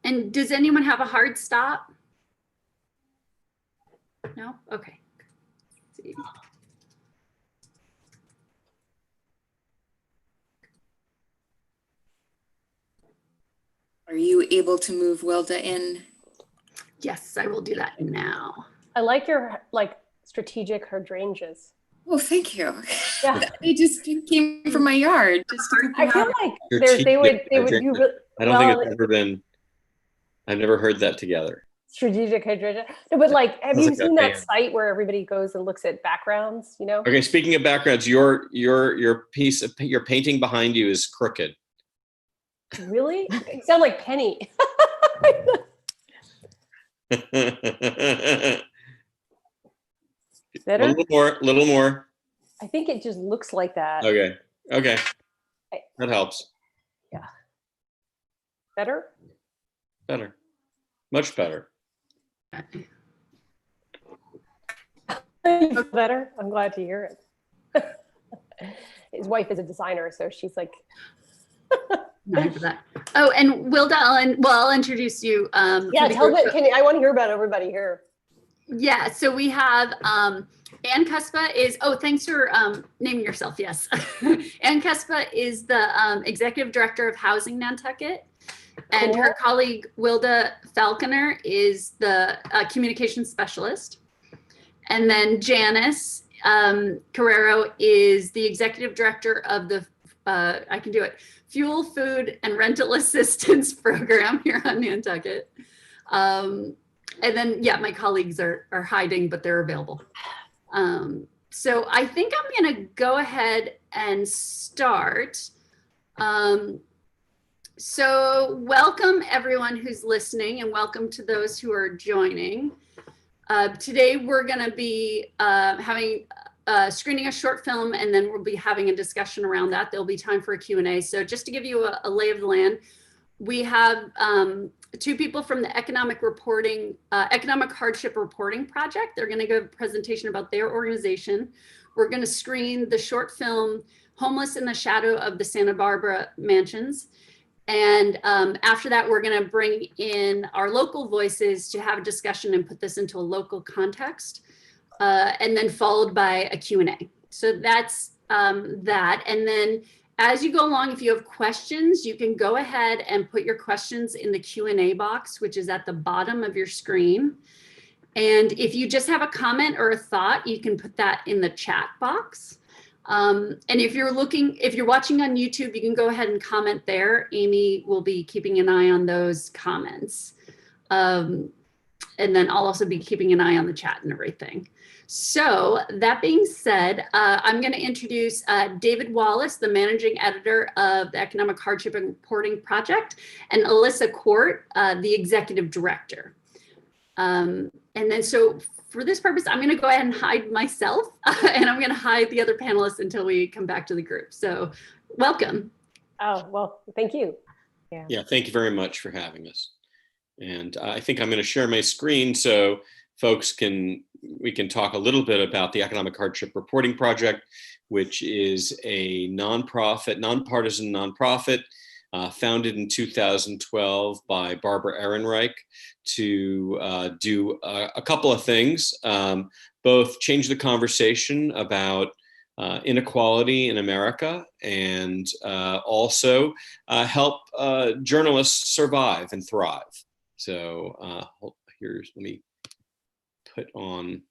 And does anyone have a hard stop? No? Okay. Let's see. Are you able to move Wilda in? Yes, I will do that now. I like your strategic hydrangeas. Oh, thank you. Yeah. They just came from my yard. Just I feel like they would do. I don't think it's ever been. I've never heard that together. Strategic hydrangea. No, but like, have you seen that band. site where everybody goes and looks at backgrounds? You know. Okay, speaking of backgrounds, your piece of your painting behind you is crooked. Really? You sound like Penny. Better? A little more. I think it just looks like that. Okay. That helps. Yeah. Better? Better. Much better. Better? I'm glad to hear it. His wife is a designer, so she's like... Nice for that. Oh, and Wilda, I'll introduce you. Yeah, tell me. I want to hear about everybody here. Yeah, so we have Ann Kuszpa is, thanks for naming yourself, yes. Ann Kuszpa is the Executive Director of Housing Nantucket, and her colleague Wilda Falconer is the Communications Specialist. And then Janis Carreiro is the Executive Director of the, I can do it, Fuel, Food, and Rental Assistance Program here on Nantucket. And then, yeah, my colleagues are hiding, but they're available. So I think I'm going to go ahead and start. So welcome everyone who's listening, and welcome to those who are joining. Today we're going to be screening a short film, and then we'll be having a discussion around that. There'll be time for a Q&A. So just to give you a lay of the land, we have two people from the Economic Hardship Reporting Project. They're going to give a presentation about their organization. We're going to screen the short film Homeless in the Shadow of the Santa Barbara Mansions. And after that, we're going to bring in our local voices to have a discussion and put this into a local context, and then followed by a Q&A. So that's that. And then as you go along, if you have questions, you can go ahead and put your questions in the Q&A box, which is at the bottom of your screen. And if you just have a comment or a thought, you can put that in the chat box. And if you're watching on YouTube, you can go ahead and comment there. Amy will be keeping an eye on those comments. And then I'll also be keeping an eye on the chat and everything. So that being said, I'm going to introduce David Wallis, the managing editor of the Economic Hardship Reporting Project, and Alissa Quart, the executive director. And then so for this purpose, I'm going to go ahead and hide myself, and I'm going to hide the other panelists until we come back to the group. So welcome. Oh, well, thank you. Yeah, thank you very much for having us. And I think I'm going to share my screen so folks we can talk a little bit about the Economic Hardship Reporting Project, which is a nonprofit, nonpartisan nonprofit founded in 2012 by Barbara Ehrenreich to do a couple of things, both change the conversation about inequality in America and also help journalists survive and thrive. So let me put on,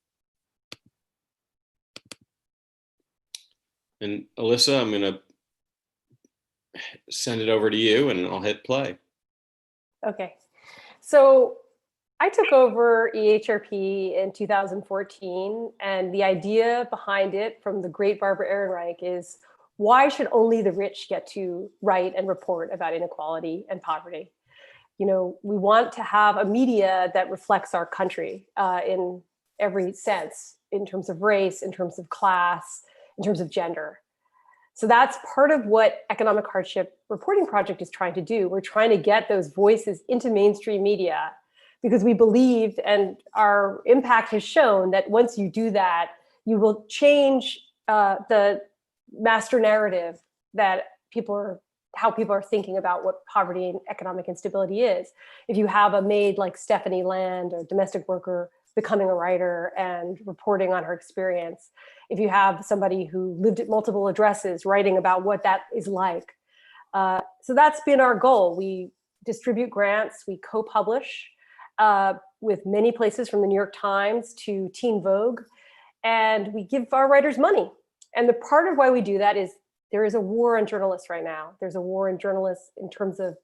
and Alissa, I'm gonna send it over to you and I'll hit play. Okay, so I took over EHRP in 2014, and the idea behind it from the great Barbara Ehrenreich is, why should only the rich get to write and report about inequality and poverty? You know, we want to have a media that reflects our country in every sense, in terms of race, in terms of class, in terms of gender. So that's part of what Economic Hardship Reporting Project is trying to do. We're trying to get those voices into mainstream media because we believed, and our impact has shown, that once you do that, you will change the master narrative that people are how people are thinking about what poverty and economic instability is. If you have a maid like Stephanie Land, a domestic worker, becoming a writer and reporting on her experience, if you have somebody who lived at multiple addresses writing about what that is like. So that's been our goal. We distribute grants, we co-publish with many places from the New York Times to Teen Vogue, and we give our writers money. And the part of why we do that is there is a war on journalists right now. There's a war on journalists in terms of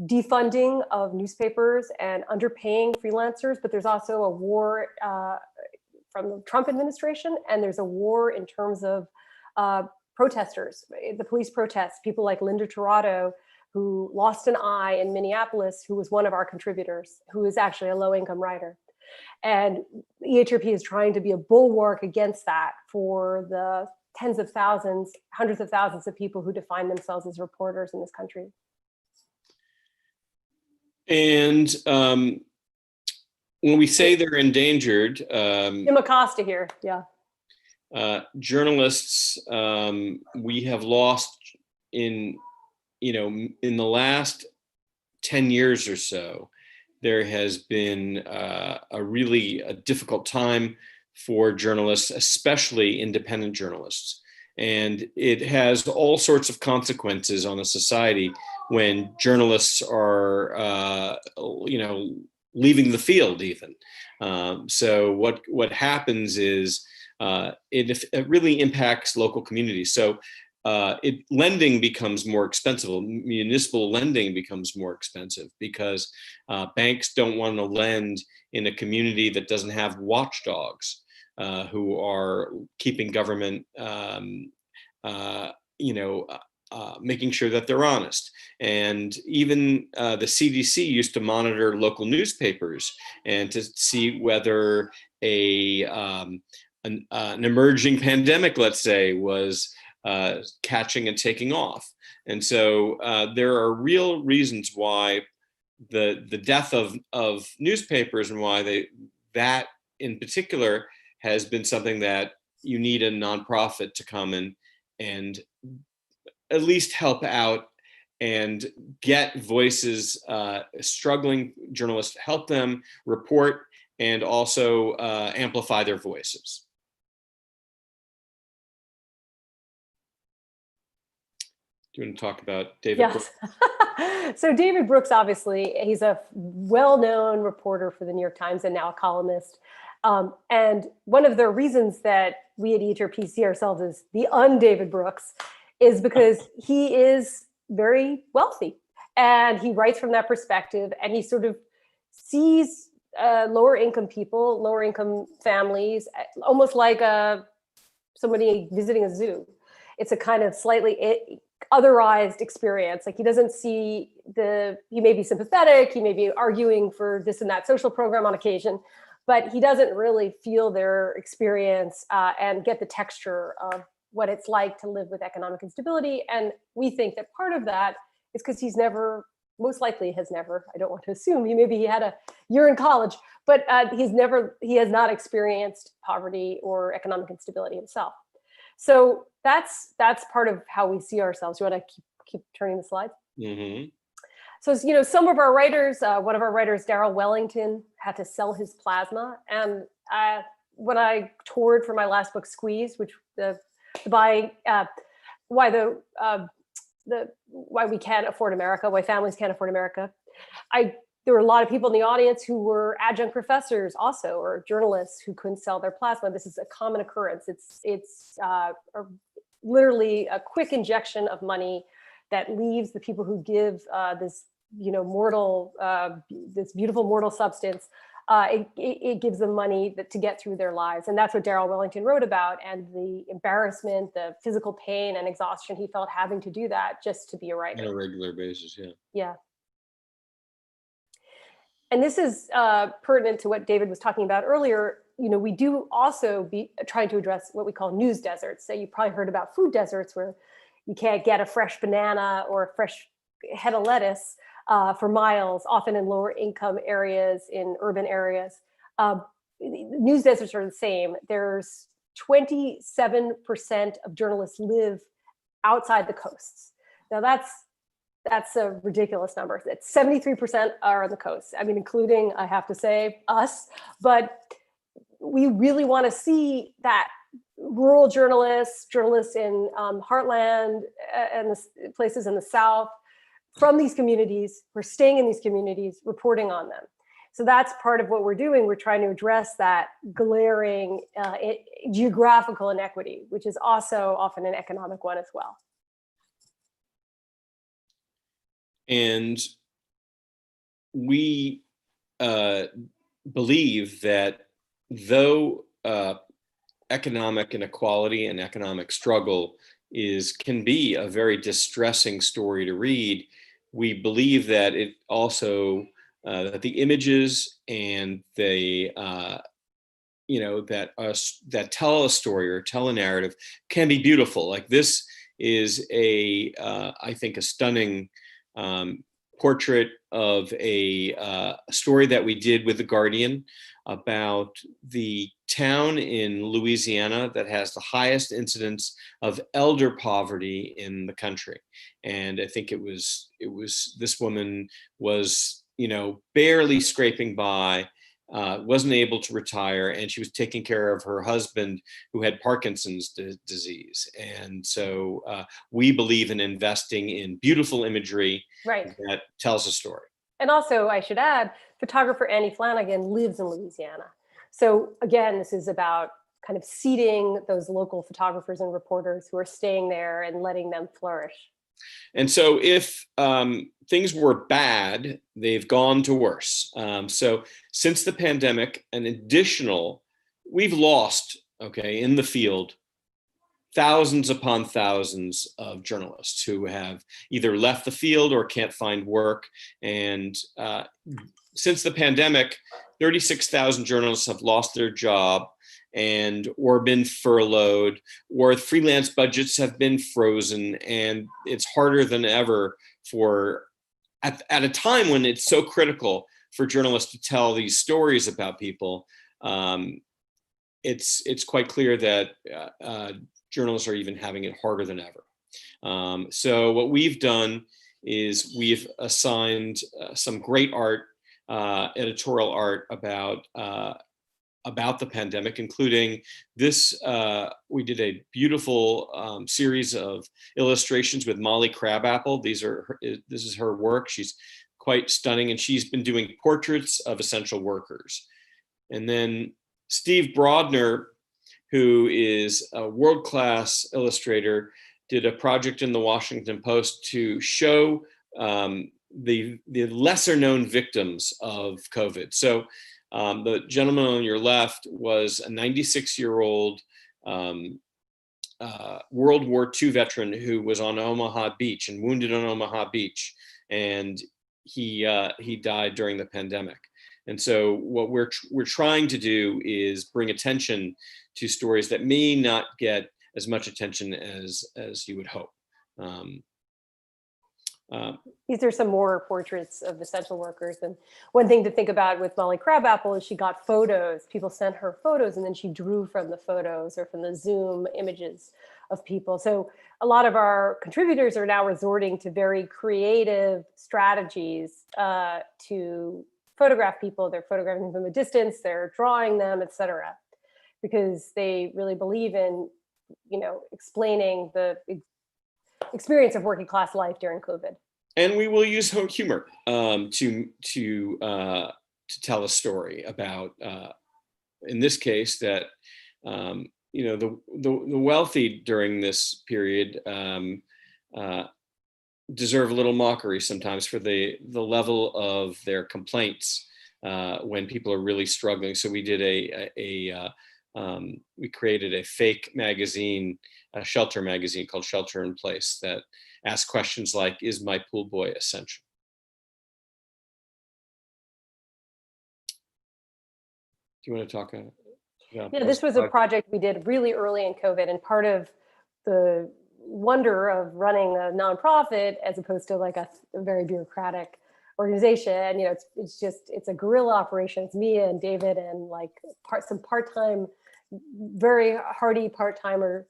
defunding of newspapers and underpaying freelancers, but there's also a war from the Trump administration, and there's a war in terms of protesters, the police protests, people like Linda Tirado, who lost an eye in Minneapolis, who was one of our contributors, who is actually a low-income writer. And EHRP is trying to be a bulwark against that for the tens of thousands, hundreds of thousands of people who define themselves as reporters in this country. And when we say they're endangered, Jim Acosta here, yeah. Journalists, we have lost in the last 10 years or so, there has been a really difficult time for journalists, especially independent journalists. And it has all sorts of consequences on a society when journalists are, leaving the field even. So what happens is it really impacts local communities. So lending becomes more expensive. Municipal lending becomes more expensive because banks don't want to lend in a community that doesn't have watchdogs who are keeping government, making sure that they're honest. And even the CDC used to monitor local newspapers and to see whether an emerging pandemic, let's say, was catching and taking off. And so there are real reasons why the death of newspapers and why that in particular has been something that you need a nonprofit to come in and at least help out and get voices, struggling journalists, help them report and also amplify their voices. Do you want to talk about David? Yes. So David Brooks, obviously, he's a well-known reporter for the New York Times and now a columnist. And one of the reasons that we at EHRP see ourselves as the un-David Brooks is because he is very wealthy and he writes from that perspective, and he sort of sees lower income people, lower income families, almost like somebody visiting a zoo. It's a kind of slightly otherized experience. Like he doesn't see he may be sympathetic, he may be arguing for this and that social program on occasion, but he doesn't really feel their experience and get the texture of what it's like to live with economic instability. And we think that part of that is because he I don't want to assume, maybe he had a year in college, but he has not experienced poverty or economic instability himself. So that's part of how we see ourselves. You want to keep turning the slides? Mm-hmm. So, some of our writers, one of our writers, Darrell Wellington, had to sell his plasma. And when I toured for my last book, Squeeze, which why we can't afford America, why families can't afford America, there were a lot of people in the audience who were adjunct professors also, or journalists who couldn't sell their plasma. This is a common occurrence. It's literally a quick injection of money that leaves the people who give this beautiful mortal substance. It gives them money to get through their lives. And that's what Darrell Wellington wrote about, and the embarrassment, the physical pain and exhaustion he felt having to do that just to be a writer. On a regular basis, yeah. Yeah. And this is pertinent to what David was talking about earlier. We do also be trying to address what we call news deserts. So you probably heard about food deserts, where you can't get a fresh banana or a fresh head of lettuce for miles, often in lower income areas, in urban areas. News deserts are the same. There's 27% of journalists live outside the coasts. Now that's that's a ridiculous number. It's 73% are on the coast. I mean, including, I have to say, us, but we really want to see that rural journalists in Heartland and the places in the South from these communities, who are staying in these communities, reporting on them. So that's part of what we're doing. We're trying to address that glaring geographical inequity, which is also often an economic one as well. And we believe that though economic inequality and economic struggle can be a very distressing story to read, we believe that it also that the images and the that tell a story or tell a narrative can be beautiful. Like this is I think a stunning portrait of a story that we did with The Guardian about the town in Louisiana that has the highest incidence of elder poverty in the country. And I think it was this woman was, barely scraping by, wasn't able to retire, and she was taking care of her husband who had Parkinson's disease. And so we believe in investing in beautiful imagery that tells a story. And also, I should add, photographer Annie Flanagan lives in Louisiana. So again, this is about kind of seeding those local photographers and reporters who are staying there and letting them flourish. And so if things were bad, they've gone to worse. So since the pandemic, we've lost, in the field, thousands upon thousands of journalists who have either left the field or can't find work. And since the pandemic, 36,000 journalists have lost their job or been furloughed, or freelance budgets have been frozen. And it's harder than ever at a time when it's so critical for journalists to tell these stories about people. It's quite clear that journalists are even having it harder than ever. So what we've done is we've assigned some great art, editorial art about the pandemic, including this. We did a beautiful series of illustrations with Molly Crabapple. This is her work. She's quite stunning, and she's been doing portraits of essential workers. And then Steve Brodner, who is a world-class illustrator, did a project in the Washington Post to show the lesser-known victims of COVID. So the gentleman on your left was a 96-year-old World War II veteran who was on Omaha Beach and wounded on Omaha Beach, and he died during the pandemic. And so what we're trying to do is bring attention to stories that may not get as much attention as you would hope. These are some more portraits of essential workers. And one thing to think about with Molly Crabapple is she got photos. People sent her photos, and then she drew from the photos or from the Zoom images of people. So a lot of our contributors are now resorting to very creative strategies to photograph people. They're photographing them from a distance, they're drawing them, et cetera, because they really believe in, explaining the experience of working class life during COVID. And we will use humor to tell a story about, in this case, that the wealthy during this period deserve a little mockery sometimes for the level of their complaints when people are really struggling. So we did we created a fake magazine, a shelter magazine called Shelter in Place, that asks questions like, is my pool boy essential? Do you want to talk about Yeah, this was a project we did really early in COVID, and part of the wonder of running a nonprofit as opposed to like a very bureaucratic organization, it's a guerrilla operation. It's me and David and some part-time, very hardy part-timer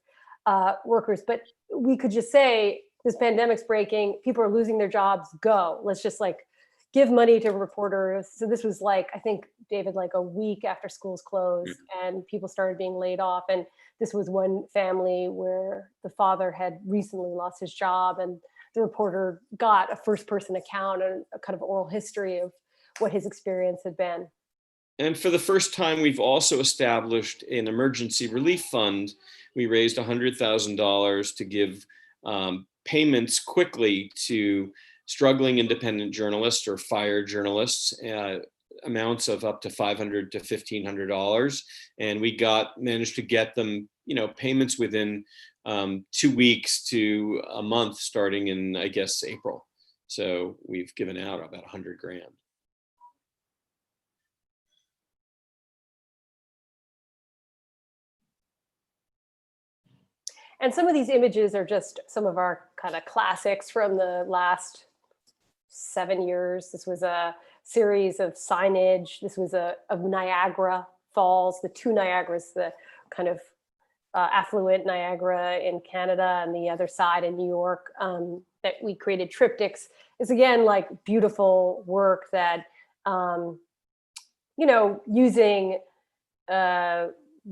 workers. But we could just say, this pandemic's breaking, people are losing their jobs, go. Let's just like give money to reporters. So this was like, I think, David, like a week after schools closed and people started being laid off. And this was one family where the father had recently lost his job, and the reporter got a first person account and a kind of oral history of what his experience had been. And for the first time, we've also established an emergency relief fund. We raised $100,000 to give payments quickly to struggling independent journalists or fired journalists, amounts of up to $500 to $1,500. And we managed to get them, payments within 2 weeks to a month, starting in, I guess, April. So we've given out about 100 grand. And some of these images are just some of our kind of classics from the last 7 years. This was a series of signage. This was of Niagara Falls, the two Niagaras, the kind of affluent Niagara in Canada and the other side in New York, that we created triptychs. It's again like beautiful work that, using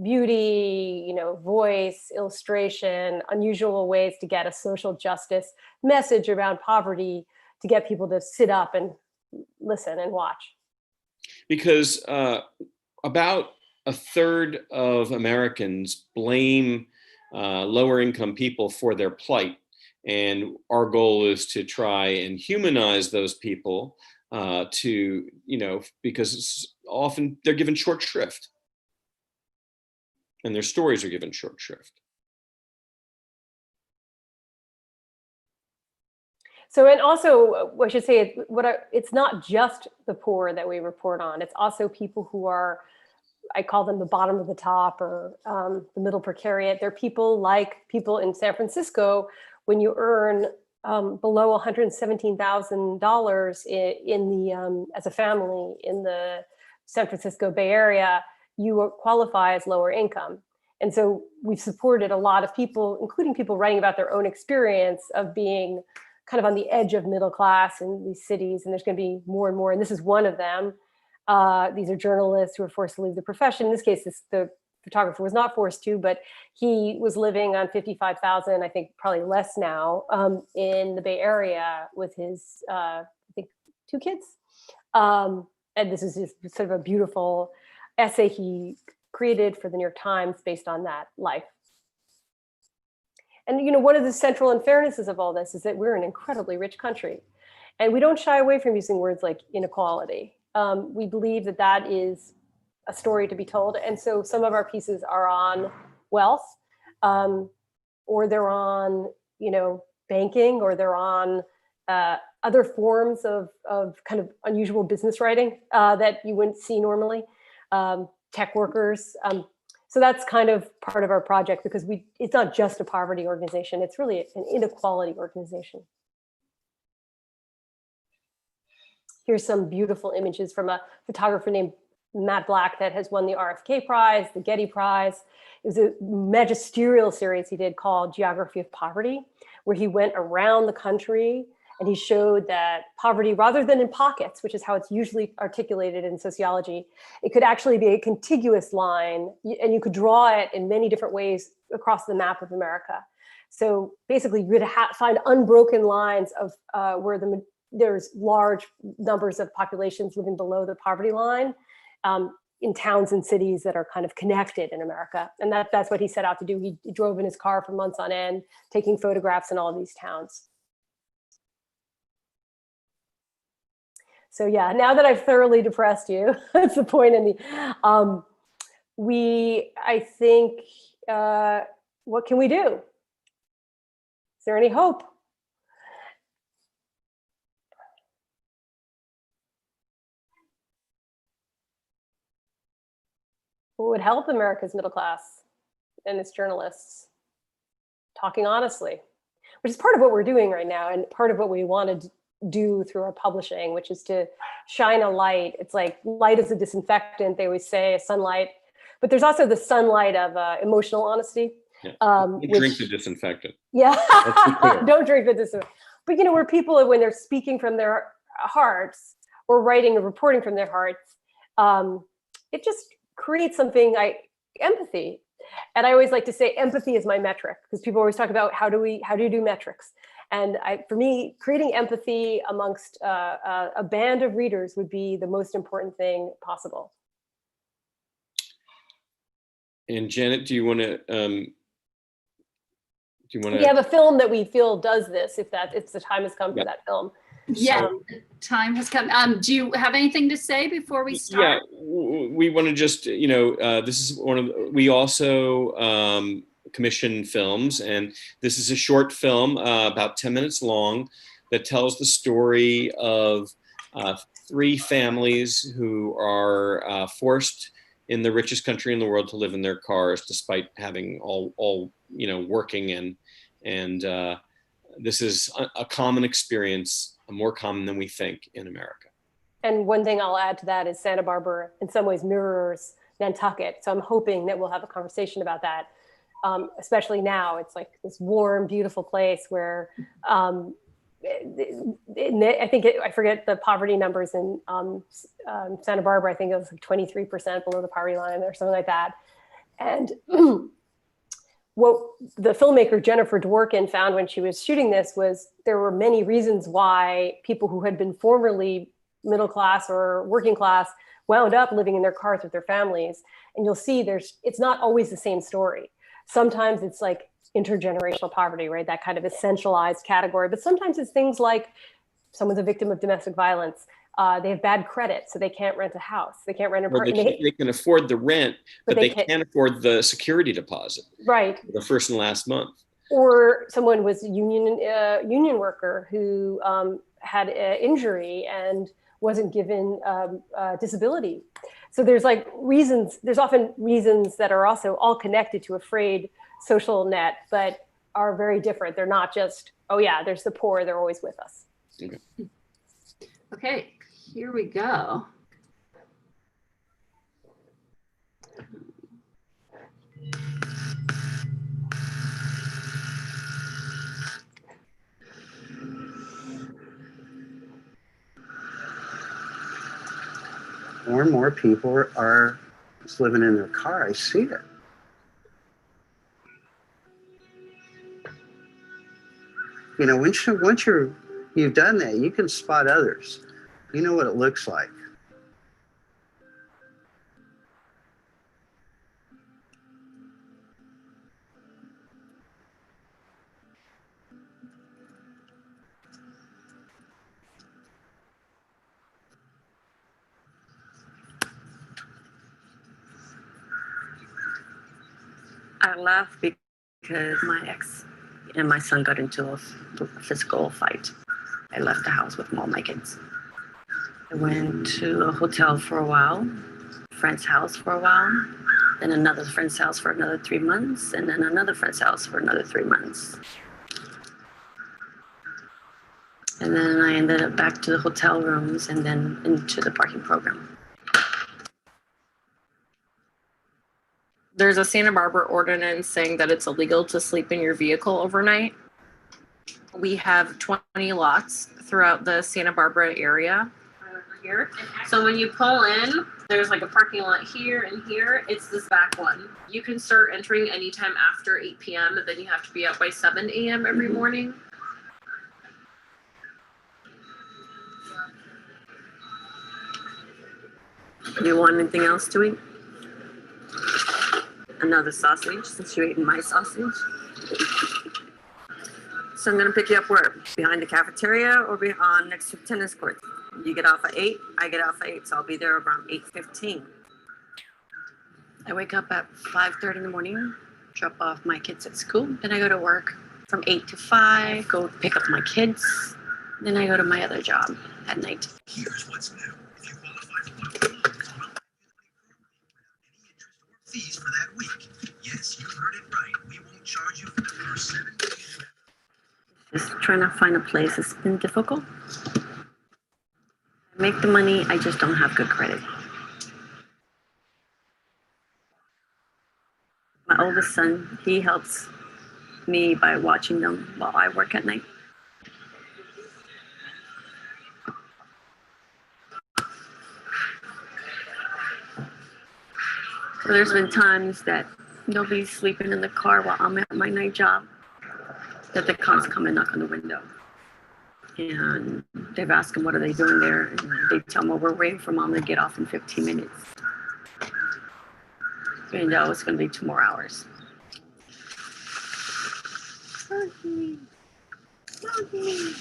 beauty, voice, illustration, unusual ways to get a social justice message around poverty, to get people to sit up and listen and watch. Because about a third of Americans blame lower income people for their plight. And our goal is to try and humanize those people because often they're given short shrift. And their stories are given short shrift. So, and also, I should say, it's not just the poor that we report on. It's also people who are, I call them the bottom of the top, or the middle precariat. They're people like people in San Francisco. When you earn below $117,000 in the as a family in the San Francisco Bay Area, you qualify as lower income. And so we've supported a lot of people, including people writing about their own experience of being kind of on the edge of middle class in these cities. And there's going to be more and more. And this is one of them. These are journalists who were forced to leave the profession. In this case, the photographer was not forced to, but he was living on $55,000, I think probably less now, in the Bay Area with his, I think, 2 kids. And this is just sort of a beautiful essay he created for the New York Times based on that life. And one of the central unfairnesses of all this is that we're an incredibly rich country, and we don't shy away from using words like inequality. We believe that that is a story to be told, and so some of our pieces are on wealth, or they're on banking, or they're on other forms of kind of unusual business writing that you wouldn't see normally. Tech workers. So that's kind of part of our project, because it's not just a poverty organization, it's really an inequality organization. Here's some beautiful images from a photographer named Matt Black that has won the RFK Prize, the Getty Prize. It was a magisterial series he did called Geography of Poverty, where he went around the country and he showed that poverty, rather than in pockets, which is how it's usually articulated in sociology, it could actually be a contiguous line, and you could draw it in many different ways across the map of America. So basically, you would find unbroken lines of where there's large numbers of populations living below the poverty line in towns and cities that are kind of connected in America. And that's what he set out to do. He drove in his car for months on end, taking photographs in all of these towns. So yeah, now that I've thoroughly depressed you, that's the point in the, I think, what can we do? Is there any hope? What would help America's middle class and its journalists? Talking honestly, which is part of what we're doing right now, and part of what we want to do through our publishing, which is to shine a light. It's like light is a disinfectant, they always say, sunlight, but there's also the sunlight of emotional honesty. Yeah. Which, Drink the disinfectant. yeah, clear. don't drink the disinfectant. But you know, where people, when they're speaking from their hearts or writing or reporting from their hearts, it just creates something, empathy. And I always like to say empathy is my metric, because people always talk about how do you do metrics? And for me, creating empathy amongst a band of readers would be the most important thing possible. And Janet, do you want to? We have a film that we feel does this, if the time has come for that film. Yeah, time has come. Do you have anything to say before we start? Yeah, we want to just, this is we also commission films, and this is a short film, about 10 minutes long, that tells the story of 3 families who are forced in the richest country in the world to live in their cars, despite having all working, and this is a common experience, more common than we think in America. And one thing I'll add to that is Santa Barbara in some ways mirrors Nantucket. So I'm hoping that we'll have a conversation about that, especially now. It's like this warm, beautiful place where I think I forget the poverty numbers in Santa Barbara. I think it was like 23% below the poverty line or something like that. And what the filmmaker Jennifer Dworkin found when she was shooting this was there were many reasons why people who had been formerly middle class or working class wound up living in their cars with their families. And you'll see it's not always the same story. Sometimes it's like intergenerational poverty, right? That kind of essentialized category. But sometimes it's things like someone's a victim of domestic violence. They have bad credit, so they can't rent a house. They can't rent an apartment. They can afford the rent, but they can't afford the security deposit. Right. The first and last month. Or someone was a union worker who had an injury and wasn't given disability. So there's like reasons. There's often reasons that are also all connected to a frayed social net, but are very different. They're not just, oh yeah, there's the poor. They're always with us. Okay. Okay, here we go. More and more people are just living in their car. I see it. You know, once you've done that, you can spot others. You know what it looks like. I left because my ex and my son got into a physical fight. I left the house with all my kids. I went to a hotel for a while, friend's house for a while, then another friend's house for another 3 months, and then another friend's house for another 3 months. And then I ended up back to the hotel rooms and then into the parking program. There's a Santa Barbara ordinance saying that it's illegal to sleep in your vehicle overnight. We have 20 lots throughout the Santa Barbara area over here. So when you pull in, there's like a parking lot here and here. It's this back one. You can start entering anytime after 8 p.m. and then you have to be out by 7 a.m. every morning. Do you want anything else to eat? Another sausage, since you ate my sausage. So I'm gonna pick you up where? Behind the cafeteria or on next to the tennis court? You get off at 8, I get off at 8, so I'll be there around 8:15. I wake up at 5:30 in the morning, drop off my kids at school, then I go to work from 8 to 5, go pick up my kids, then I go to my other job at night. Here's what's new. If you qualify for one of fees for that week. Yes, you heard it right. We won't charge you for the first 7 days. Just trying to find a place has been difficult. I make the money, I just don't have good credit. My oldest son, he helps me by watching them while I work at night. So there's been times that nobody's sleeping in the car while I'm at my night job, that the cops come and knock on the window. And they've asked them, what are they doing there? And they tell them, well, we're waiting for mom to get off in 15 minutes. And know it's going to be 2 more hours. Okay. Okay.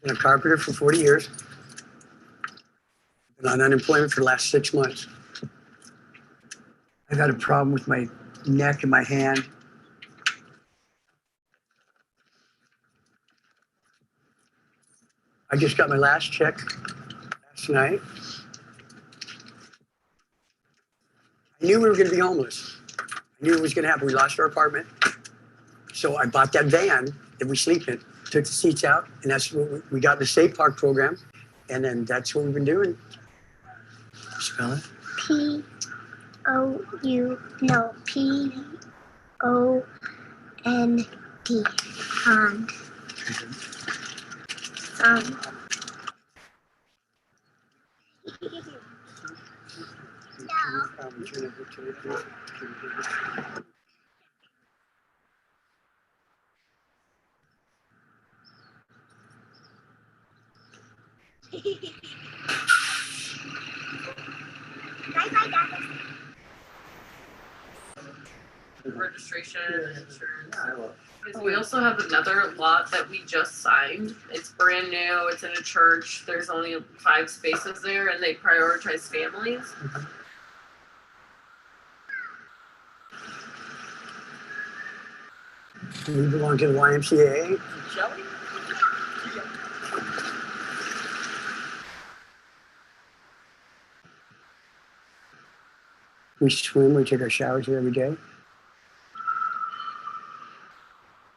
Been a carpenter for 40 years. Been on unemployment for the last 6 months. I've had a problem with my neck and my hand. I just got my last check last night. I knew we were going to be homeless. I knew it was going to happen. We lost our apartment. So I bought that van that we sleep in, took the seats out, and that's what we got in the Safe Park program. And then that's what we've been doing. Spell it. P-O-N-D. Pond. Registration and insurance. Because we also have another lot that we just signed. It's brand new. It's in a church. There's only 5 spaces there, and they prioritize families. We belong to the YMCA. Shall we? We swim, we take our showers here every day.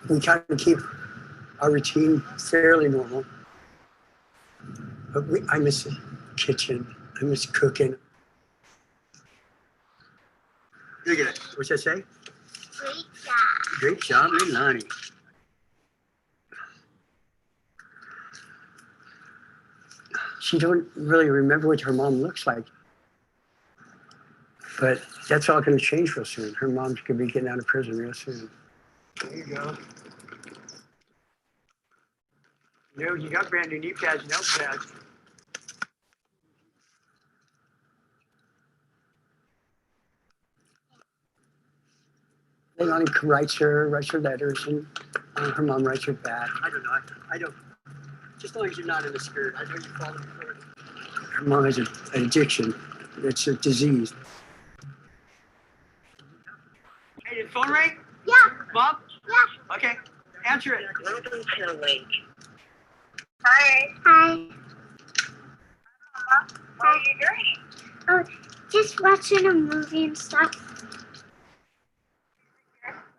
We try to keep our routine fairly normal. But I miss the kitchen. I miss cooking. Look at it. What's that say? Great job. Great job, Leilani. She don't really remember what her mom looks like. But that's all going to change real soon. Her mom's going to be getting out of prison real soon. There you go. No, you got brand new knee pads, no pads. Leilani writes her letters, and her mom writes her back. I don't know. I don't. Just as long as you're not in the spirit, I know you follow the Lord. Her mom has an addiction. It's a disease. Hey, did the phone ring? Yeah. Mom? Yeah. Okay. Answer it. Welcome to the link. Hi. Hi. What are you doing? Oh, just watching a movie and stuff.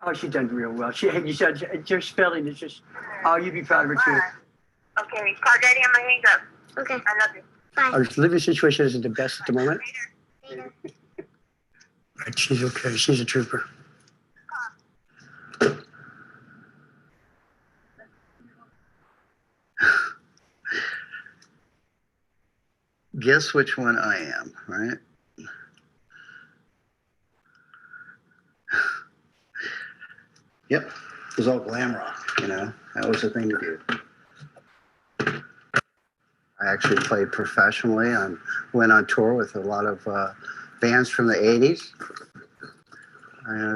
Oh, she's done real well. You said your spelling is just, oh, you'd be proud of her too. Okay, call Daddy on my hang up. Okay. I love you. Bye. Our living situation isn't the best at the moment. Later. But she's okay. She's a trooper. Guess which one I am, right? Yep, it was all glam rock, you know, that was the thing to do. I actually played professionally. I went on tour with a lot of bands from the 80s.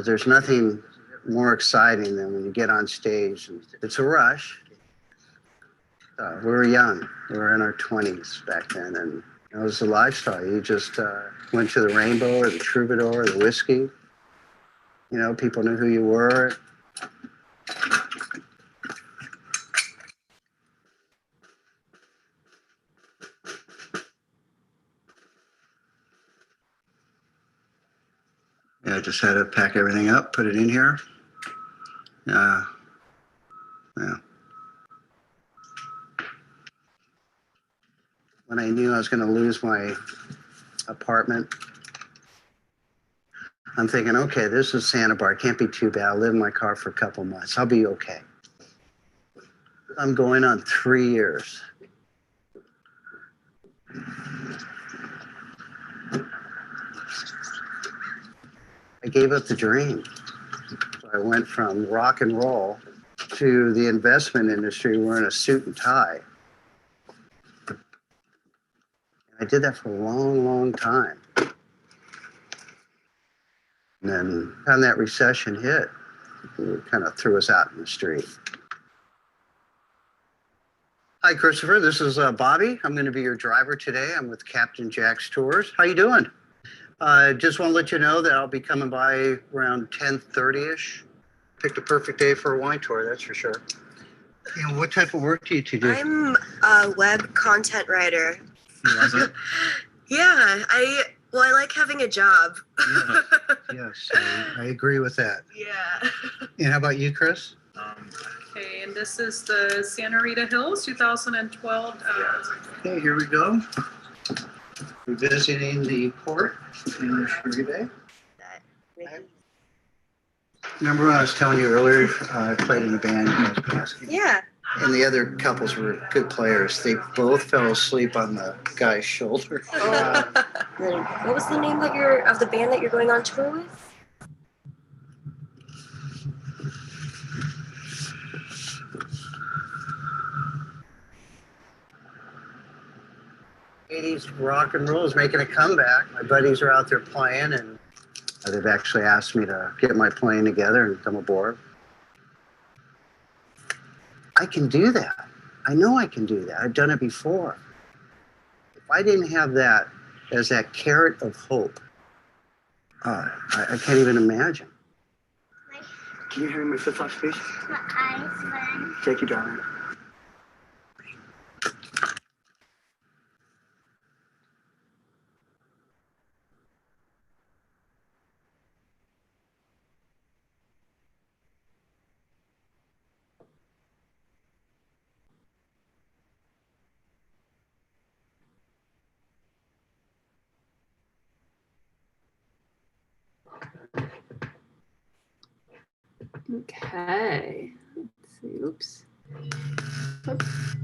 There's nothing more exciting than when you get on stage. It's a rush. We were young. We were in our 20s back then, and it was a lifestyle. You just went to the Rainbow or the Troubadour or the Whiskey. You know, people knew who you were. Yeah, I just had to pack everything up, put it in here. Yeah. When I knew I was going to lose my apartment, I'm thinking, okay, this is Santa Barbara. It can't be too bad. I'll live in my car for a couple months. I'll be okay. I'm going on 3 years. I gave up the dream. So I went from rock and roll to the investment industry wearing a suit and tie. I did that for a long, long time. And then when that recession hit, it kind of threw us out in the street. Hi, Christopher. This is Bobby. I'm going to be your driver today. I'm with Captain Jack's Tours. How you doing? Just want to let you know that I'll be coming by around 10:30ish. Picked a perfect day for a wine tour, that's for sure. And what type of work do you do? I'm a web content writer. You like it? Yeah, I like having a job. Yeah. Yes, I agree with that. Yeah. And how about you, Chris? Okay, and this is the Santa Rita Hills 2012. Okay, here we go. We're visiting the port in Sugar Bay. Remember when I was telling you earlier, I played in a band, you guys were asking? Yeah. And the other couples were good players. They both fell asleep on the guy's shoulder. What was the name of the band that you're going on tour with? 80s rock and roll is making a comeback. My buddies are out there playing, and they've actually asked me to get my plane together and come aboard. I can do that. I know I can do that. I've done it before. If I didn't have that as that carrot of hope, I can't even imagine. Can you hear me, flip-flops, please? My eyes burn. Take your driving. Okay. Let's see. Oops. Oops.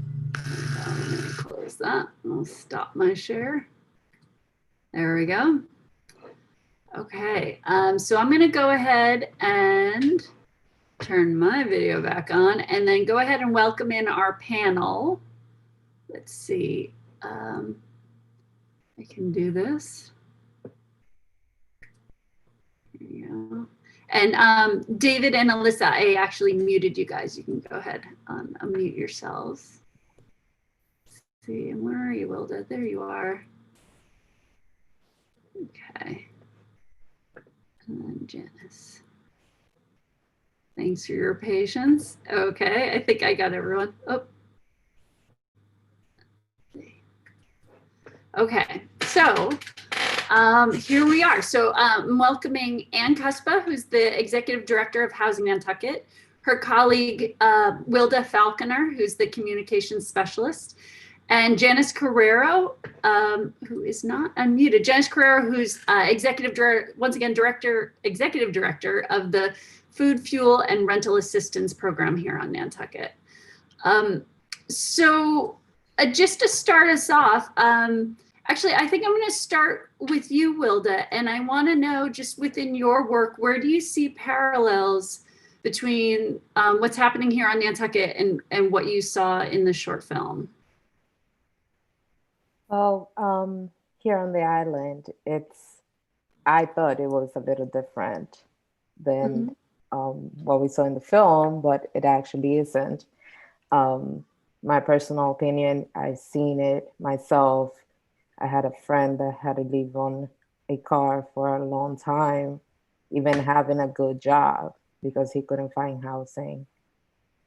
Let me close that. I'll stop my share. There we go. Okay. So I'm going to go ahead and turn my video back on and then go ahead and welcome in our panel. Let's see. I can do this. There you go. And David and Alissa, I actually muted you guys. You can go ahead, unmute yourselves. Let's see, and where are you, Wilda? There you are. Okay. And then Janis. Thanks for your patience. Okay, I think I got everyone. Oh. Okay, so here we are. So I'm welcoming Ann Kuszpa, who's the Executive Director of Housing Nantucket, her colleague Wilda Falconer, who's the Communications Specialist, and Janis Carreiro, who is not unmuted. Janis Carreiro, who's Executive Director of the Food, Fuel, and Rental Assistance Program here on Nantucket. Just to start us off, actually, I think I'm going to start with you, Wilda, and I want to know, just within your work, where do you see parallels between what's happening here on Nantucket and what you saw in the short film? Well, here on the island, I thought it was a little different than what we saw in the film, but it actually isn't. My personal opinion, I've seen it myself. I had a friend that had to live on a car for a long time, even having a good job because he couldn't find housing.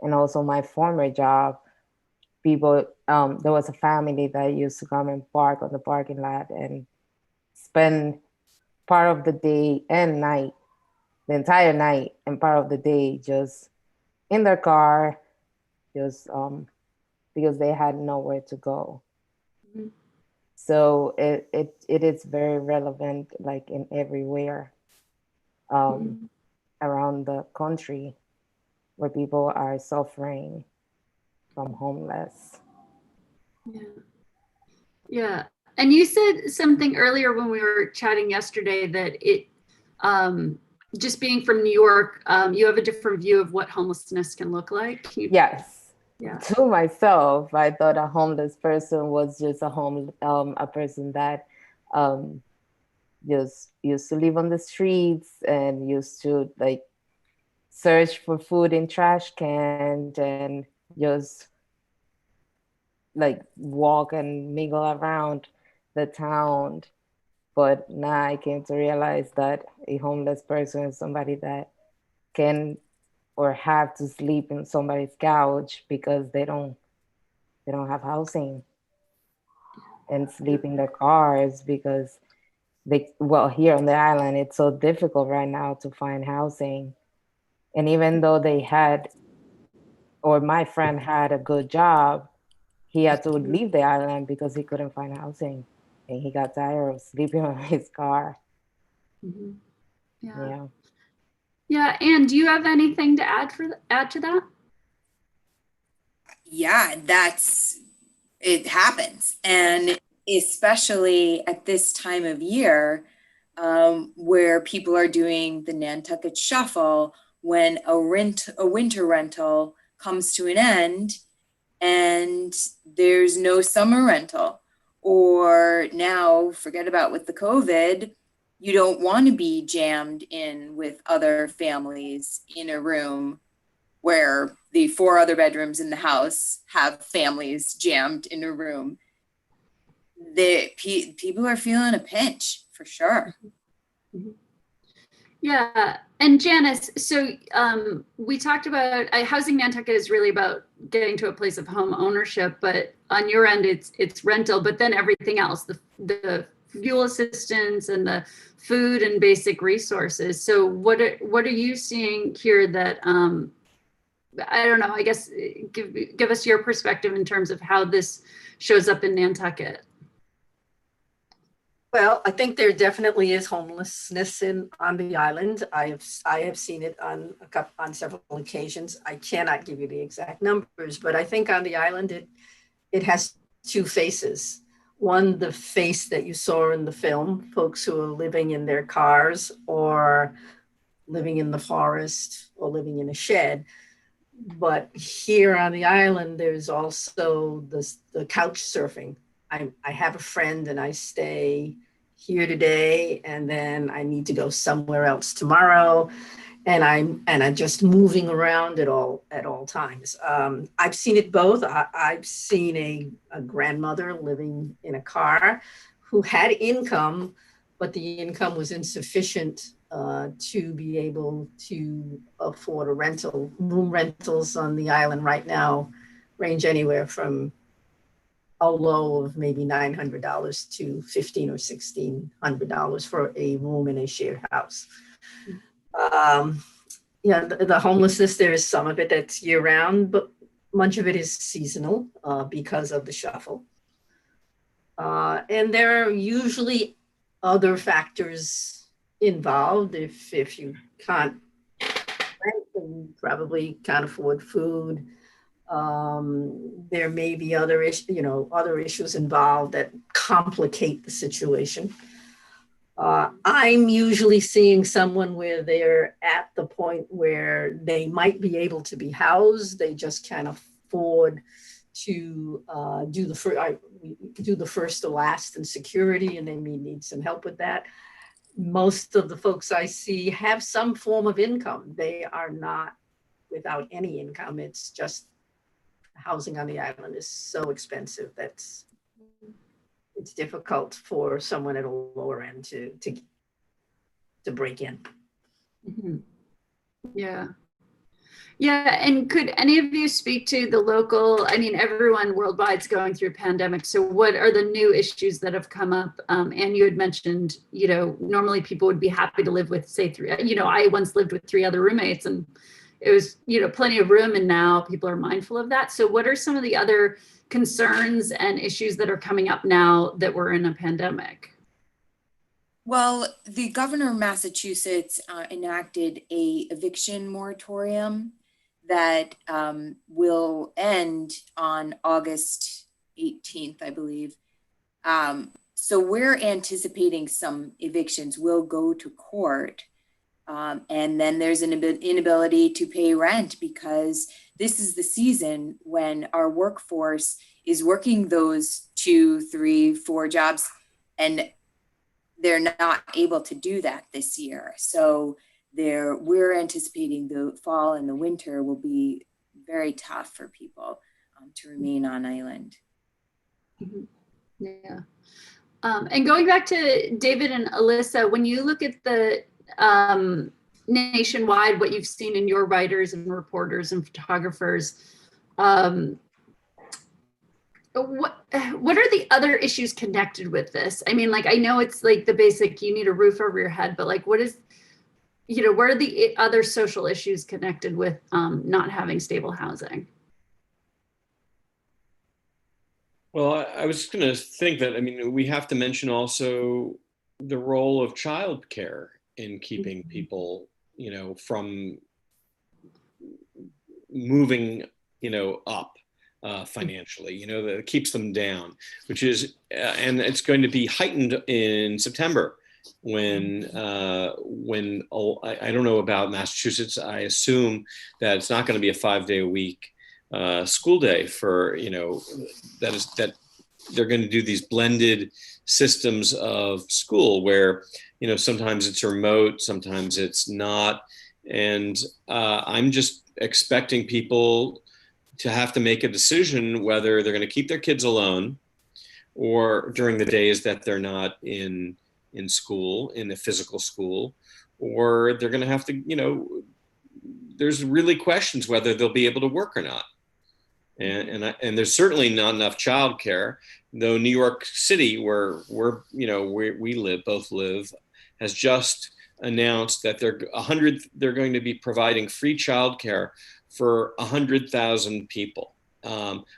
And also my former job, people, there was a family that used to come and park on the parking lot and spend part of the day and night, the entire night and part of the day just in their car, just because they had nowhere to go. Mhm. So it is very relevant, like in everywhere around the country where people are suffering from homeless. Yeah. Yeah. And you said something earlier when we were chatting yesterday that it, just being from New York, you have a different view of what homelessness can look like. Yes. Yeah. To myself, I thought a homeless person was just a person that just used to live on the streets and used to like search for food in trash cans and just like walk and mingle around the town. But now I came to realize that a homeless person is somebody that can or have to sleep in somebody's couch because they don't have housing, and sleep in their cars because here on the island it's so difficult right now to find housing. And even though my friend had a good job, he had to leave the island because he couldn't find housing and he got tired of sleeping on his car. Mhm. Yeah. Yeah. Yeah. And do you have anything to add to that? Yeah, it happens. And especially at this time of year, where people are doing the Nantucket shuffle, when a winter rental comes to an end and there's no summer rental, or now forget about with the COVID, you don't want to be jammed in with other families in a room where the 4 other bedrooms in the house have families jammed in a room. People are feeling a pinch for sure. Yeah. And Janis, so we talked about housing Nantucket is really about getting to a place of home ownership, but on your end it's rental, but then everything else, the fuel assistance and the food and basic resources. So what are you seeing here that I don't know, I guess give us your perspective in terms of how this shows up in Nantucket. Well, I think there definitely is homelessness on the island. I have seen it on several occasions. I cannot give you the exact numbers, but I think on the island it has 2 faces. One, the face that you saw in the film, folks who are living in their cars or living in the forest or living in a shed. But here on the island, there's also the couch surfing. I have a friend and I stay here today and then I need to go somewhere else tomorrow. And I'm just moving around at all times. I've seen it both. I've seen a grandmother living in a car who had income, but the income was insufficient to be able to afford a rental. Room rentals on the island right now range anywhere from a low of maybe $900 to $1,500 or $1,600 for a room in a shared house. The homelessness, there is some of it that's year round, but much of it is seasonal because of the shuffle. And there are usually other factors involved. If you can't rent, then you probably can't afford food. There may be other issues involved that complicate the situation. I'm usually seeing someone where they're at the point where they might be able to be housed. They just can't afford to do the first to last in security, and they may need some help with that. Most of the folks I see have some form of income. They are not without any income. It's just housing on the island is so expensive that it's difficult for someone at a lower end to break in. Mm-hmm. Yeah. Yeah, and could any of you speak to the local, I mean, everyone worldwide is going through a pandemic. So what are the new issues that have come up? And you had mentioned, normally people would be happy to live with, say, three, I once lived with 3 other roommates and it was, plenty of room, and now people are mindful of that. So what are some of the other concerns and issues that are coming up now that we're in a pandemic? Well, the governor of Massachusetts enacted a eviction moratorium that will end on August 18th, I believe. So we're anticipating some evictions will go to court. And then there's an inability to pay rent, because this is the season when our workforce is working those 2, 3, 4 jobs, and they're not able to do that this year. So we're anticipating the fall and the winter will be very tough for people to remain on island. Mm-hmm. Yeah. And going back to David and Alissa, when you look at the nationwide, what you've seen in your writers and reporters and photographers, what are the other issues connected with this? I mean, like, I know it's like the basic, you need a roof over your head, but like, what are the other social issues connected with not having stable housing? Well, I was just going to think that, I mean, we have to mention also the role of childcare in keeping people, from moving, up financially, that keeps them down, which is, and it's going to be heightened in September when I don't know about Massachusetts. I assume that it's not going to be a 5-day-a-week school day for, that they're going to do these blended systems of school where, sometimes it's remote, sometimes it's not. And I'm just expecting people to have to make a decision whether they're going to keep their kids alone or during the days that they're not in school, in a physical school, or they're going to have to, there's really questions whether they'll be able to work or not. And there's certainly not enough childcare, though New York City, where we both live, has just announced that they're going to be providing free childcare for 100,000 people,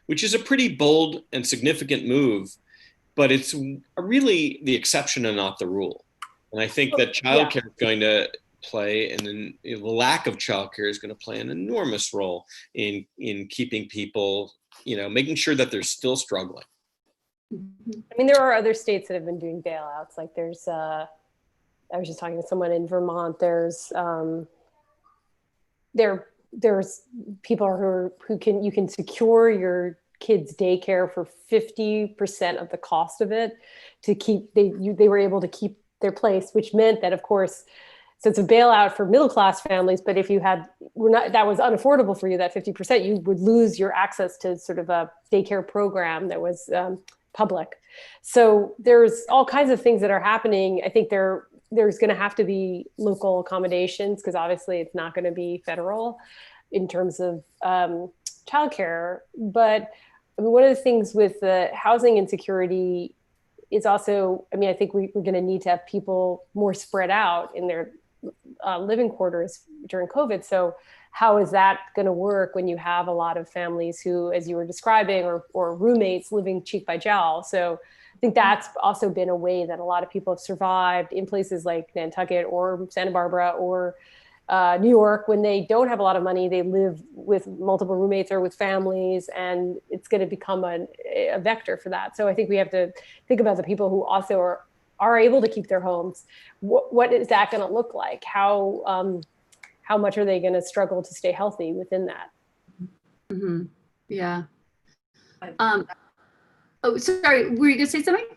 which is a pretty bold and significant move, but it's really the exception and not the rule. And I think that childcare is going to play, and then the lack of childcare is going to play an enormous role in keeping people, making sure that they're still struggling. I mean, there are other states that have been doing bailouts. Like there's, I was just talking to someone in Vermont. There's people you can secure your kids' daycare for 50% of the cost of it to keep. They were able to keep their place, which meant that, of course. So it's a bailout for middle-class families, but if that was unaffordable for you, that 50%, you would lose your access to sort of a daycare program that was public. So there's all kinds of things that are happening. I think there's going to have to be local accommodations, because obviously it's not going to be federal in terms of childcare. But I mean, one of the things with the housing insecurity is also, I mean, I think we're going to need to have people more spread out in their living quarters during COVID. So how is that going to work when you have a lot of families who, as you were describing, or roommates living cheek by jowl? So I think that's also been a way that a lot of people have survived in places like Nantucket or Santa Barbara or New York. When they don't have a lot of money, they live with multiple roommates or with families, and it's going to become a vector for that. So I think we have to think about the people who also are able to keep their homes. What is that going to look like? How much are they going to struggle to stay healthy within that? Mm-hmm. Yeah. Oh, sorry. Were you going to say something?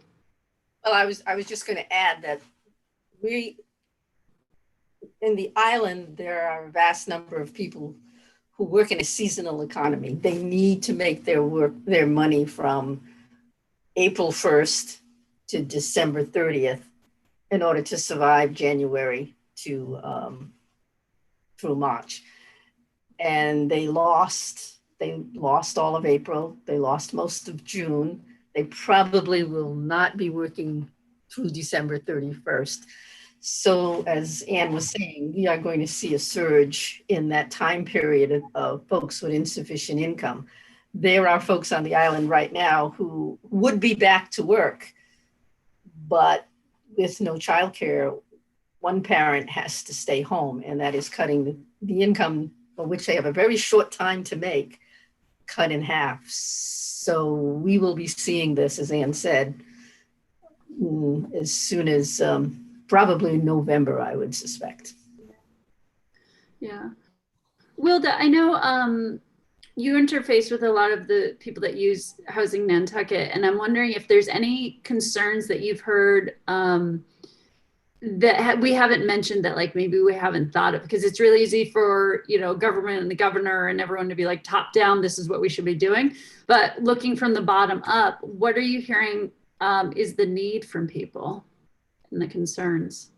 Well, I was just going to add that in the island, there are a vast number of people who work in a seasonal economy. They need to make their money from April 1st to December 30th in order to survive January to through March. and they lost all of April. They lost most of June. They probably will not be working through December 31st. So as Anne was saying, we are going to see a surge in that time period of folks with insufficient income. There are folks on the island right now who would be back to work, but with no childcare, one parent has to stay home, and that is cutting the income, of which they have a very short time to make, cut in half. So we will be seeing this, as Anne said, as soon as probably November, I would suspect. Yeah. Wilda, I know you interface with a lot of the people that use Housing Nantucket, and I'm wondering if there's any concerns that you've heard that we haven't mentioned that like maybe we haven't thought of, because it's really easy for, you know, government and the governor and everyone to be like top down, this is what we should be doing. But looking from the bottom up, what are you hearing is the need from people and the concerns?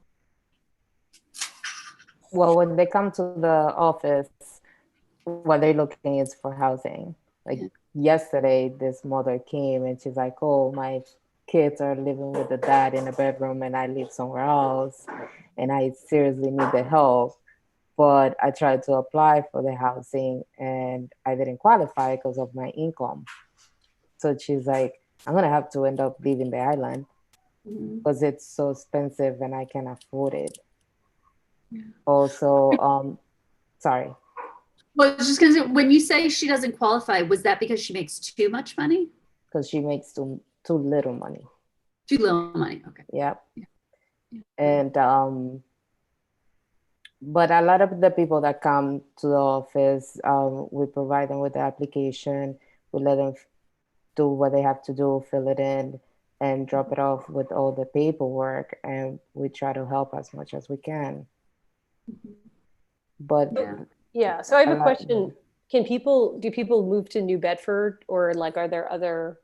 Well, when they come to the office, what they're looking is for housing. Like yesterday, this mother came and she's like, oh, my kids are living with the dad in a bedroom and I live somewhere else and I seriously need the help. But I tried to apply for the housing and I didn't qualify because of my income. So she's like, I'm gonna have to end up leaving the island because it's so expensive and I can't afford it. Yeah. Also, sorry. Well, I was just gonna say, when you say she doesn't qualify, was that because she makes too much money? Because she makes too little money. Too little money, okay. Yep. Yeah. And but a lot of the people that come to the office, we provide them with the application. We let them do what they have to do, fill it in, and drop it off with all the paperwork. And we try to help as much as we can. But yeah, so I have a question. Do people move to New Bedford, or like are there other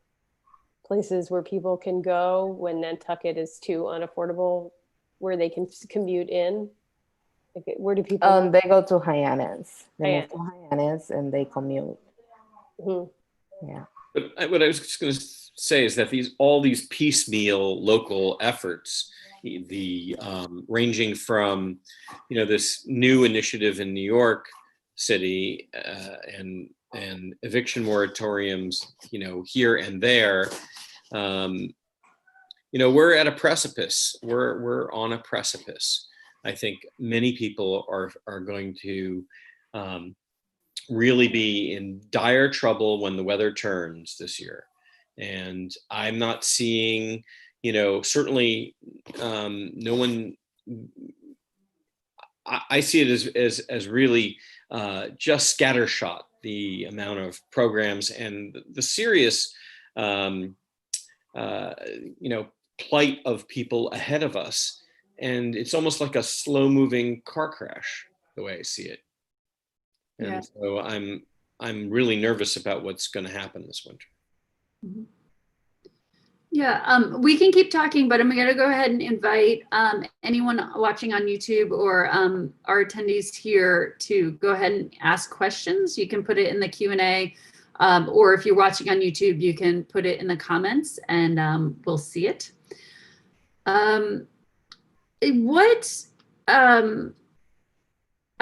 places where people can go when Nantucket is too unaffordable, where they can commute in? Like, where do people go? They go to Hyannis. They move to Hyannis and they commute. Yeah. But what I was just going to say is that all these piecemeal local efforts, the ranging from, you know, this new initiative in New York City and eviction moratoriums, you know, here and there, you know, we're at a precipice. We're on a precipice. I think many people are going to really be in dire trouble when the weather turns this year. And I'm not seeing, you know, certainly no one, I see it as really just scattershot, the amount of programs and the serious, you know, plight of people ahead of us. And it's almost like a slow moving car crash, the way I see it. And so I'm really nervous about what's going to happen this winter. Yeah, we can keep talking, but I'm going to go ahead and invite anyone watching on YouTube or our attendees here to go ahead and ask questions. You can put it in the Q&A, or if you're watching on YouTube, you can put it in the comments and we'll see it.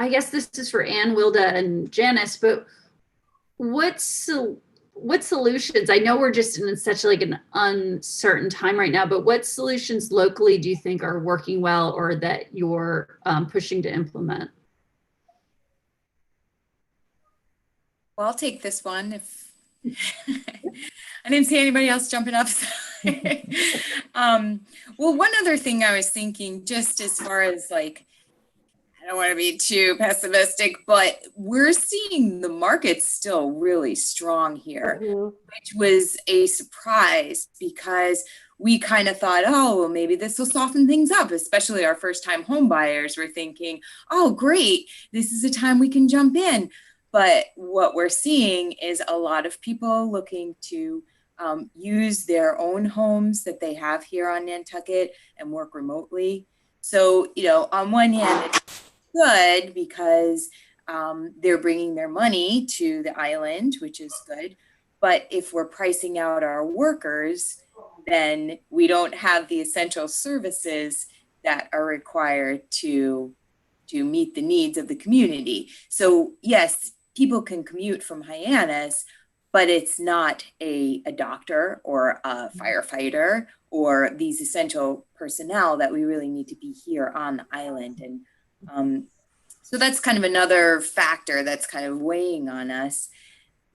I guess this is for Anne, Wilda, and Janis, but what solutions? I know we're just in such like an uncertain time right now, but what solutions locally do you think are working well or that you're pushing to implement? Well, I'll take this one if I didn't see anybody else jumping up. Well, one other thing I was thinking, just as far as like, I don't want to be too pessimistic, but we're seeing the market still really strong here, which was a surprise because we kind of thought, oh, well, maybe this will soften things up, especially our first time home buyers. We're thinking, oh, great, this is a time we can jump in. But what we're seeing is a lot of people looking to use their own homes that they have here on Nantucket and work remotely. So, you know, on one hand, it's good because they're bringing their money to the island, which is good. But if we're pricing out our workers, then we don't have the essential services that are required to meet the needs of the community. So yes, people can commute from Hyannis, but it's not a doctor or a firefighter or these essential personnel that we really need to be here on the island. And so that's kind of another factor that's kind of weighing on us.